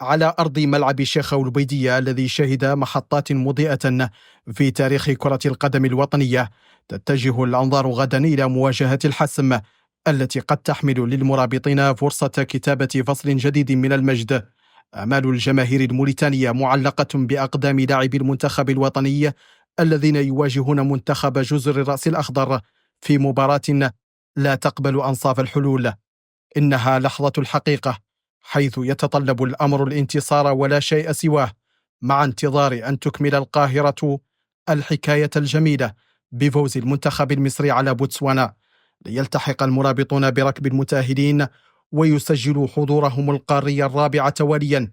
على أرض ملعب الشيخ العبيدية الذي شهد محطات مضيئة في تاريخ كرة القدم الوطنية، تتجه الأنظار غدا إلى مواجهة الحسم التي قد تحمل للمرابطين فرصة كتابة فصل جديد من المجد. آمال الجماهير الموريتانية معلقة بأقدام لاعبي المنتخب الوطني الذين يواجهون منتخب جزر الرأس الأخضر في مباراة لا تقبل أنصاف الحلول. إنها لحظة الحقيقة، حيث يتطلب الأمر الانتصار ولا شيء سواه، مع انتظار أن تكمل القاهرة الحكاية الجميلة بفوز المنتخب المصري على بوتسوانا، ليلتحق المرابطون بركب المتأهلين ويسجلوا حضورهم القاري الرابع تواليا،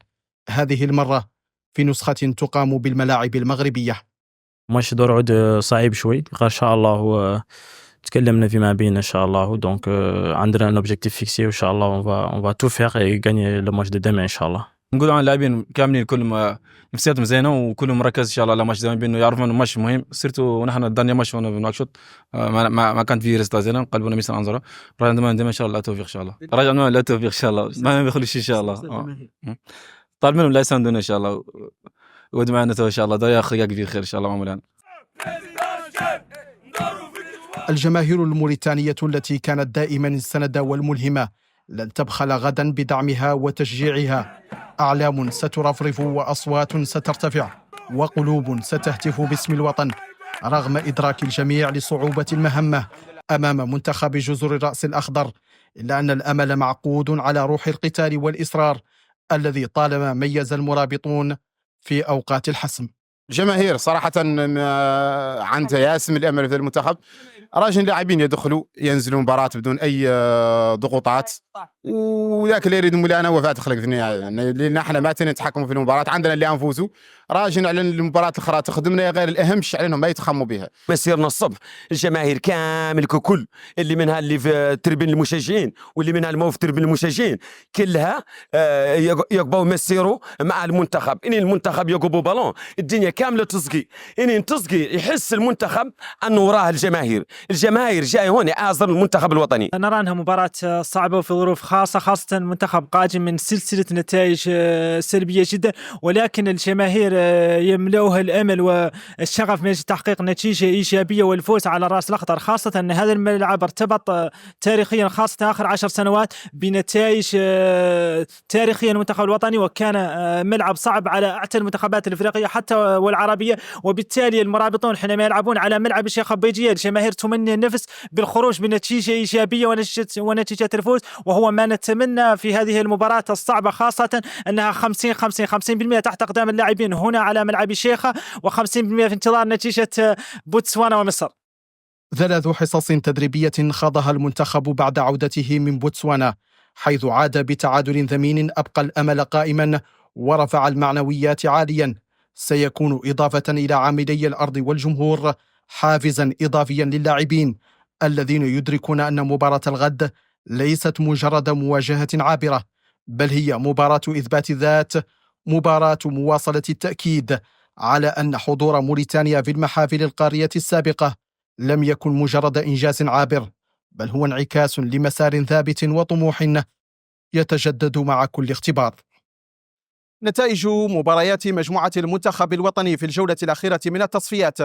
هذه المرة في نسخة تقام بالملاعب المغربية. ماتش دور عود صعيب شوي ان شاء الله. تكلمنا فيما بيننا ان شاء الله، دونك عندنا ان اوبجيكتيف فيكسي وان شاء الله اون فا تو فيغ اي غاني لو ماتش دو ديمين ان شاء الله. نقول عن اللاعبين كاملين كلهم نفسياتهم زينه وكلهم مركز ان شاء الله على ماتش ديمين، بانه يعرفوا انه ماتش مهم، سيرتو نحن الدنيا ماتش وانا بنواكشوط ما كانت في ريزلت زينه، قلبنا ميسن انظره راجع ديما ان شاء الله توفيق ان شاء الله، راجع لا توفيق ان شاء الله، ما بيخلوش ان شاء الله. طالب منهم لا يساندونا ان شاء الله، ود معنا ان شاء الله، ده يا اخي كبير خير ان شاء الله معمولان. الجماهير الموريتانية التي كانت دائما السند والملهمة لن تبخل غدا بدعمها وتشجيعها. أعلام سترفرف وأصوات سترتفع وقلوب ستهتف باسم الوطن، رغم إدراك الجميع لصعوبة المهمة أمام منتخب جزر الرأس الأخضر، إلا أن الأمل معقود على روح القتال والإصرار الذي طالما ميز المرابطون في أوقات الحسم. الجماهير صراحة عندها ياسم الأمل في المنتخب، راجل لاعبين يدخلوا ينزلوا مباراة بدون أي ضغوطات، وذاك اللي يريد مولانا وفاة تخلق في النهاية، يعني لأن احنا ما نتحكموا في المباراة، عندنا اللي أنفسه راجل على المباراة الأخرى تخدمنا، غير الأهمش عليهم ما يتخموا بها. مسيرنا الصبح الجماهير كامل ككل، اللي منها اللي في تربين المشجعين واللي منها المو في تربين المشجعين كلها يقبوا مسيروا مع المنتخب. إن المنتخب يقبوا بالون الدنيا كاملة تصقي، إن تصقي يحس المنتخب أنه وراه الجماهير جاي هون يعاصر المنتخب الوطني. نرى أنها مباراة صعبة وفي ظروف خاصة منتخب قادم من سلسلة نتائج سلبية جدا، ولكن الجماهير يملؤها الأمل والشغف من أجل تحقيق نتيجة إيجابية والفوز على الرأس الأخضر، خاصة أن هذا الملعب ارتبط تاريخيا خاصة آخر 10 سنوات بنتائج تاريخية المنتخب الوطني، وكان ملعب صعب على أعتى المنتخبات الإفريقية حتى والعربية، وبالتالي المرابطون حينما يلعبون على ملعب الشيخ العبيدية الجماهير تمني النفس بالخروج بنتيجة إيجابية ونتيجة الفوز، وهو ما نتمنى في هذه المباراة الصعبة، خاصة أنها 50% تحت أقدام اللاعبين هنا على ملعب الشيخة، و50% في انتظار نتيجة بوتسوانا ومصر. 3 حصص تدريبية خاضها المنتخب بعد عودته من بوتسوانا، حيث عاد بتعادل ثمين أبقى الأمل قائما ورفع المعنويات عاليا. سيكون إضافة إلى عاملي الأرض والجمهور حافزا إضافيا للاعبين الذين يدركون أن مباراة الغد ليست مجرد مواجهة عابرة، بل هي مباراة إثبات ذات، مباراة مواصلة التأكيد على أن حضور موريتانيا في المحافل القارية السابقة لم يكن مجرد إنجاز عابر، بل هو انعكاس لمسار ثابت وطموح يتجدد مع كل اختبار. نتائج مباريات مجموعة المنتخب الوطني في الجولة الأخيرة من التصفيات،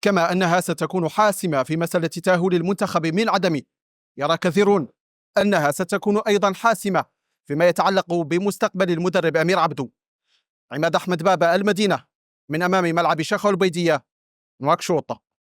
كما أنها ستكون حاسمة في مسألة تأهل المنتخب من عدم، يرى كثيرون أنها ستكون أيضا حاسمة فيما يتعلق بمستقبل المدرب أمير عبدو. عماد أحمد بابا، المدينة، من أمام ملعب الشيخ العبيدية، نواكشوط.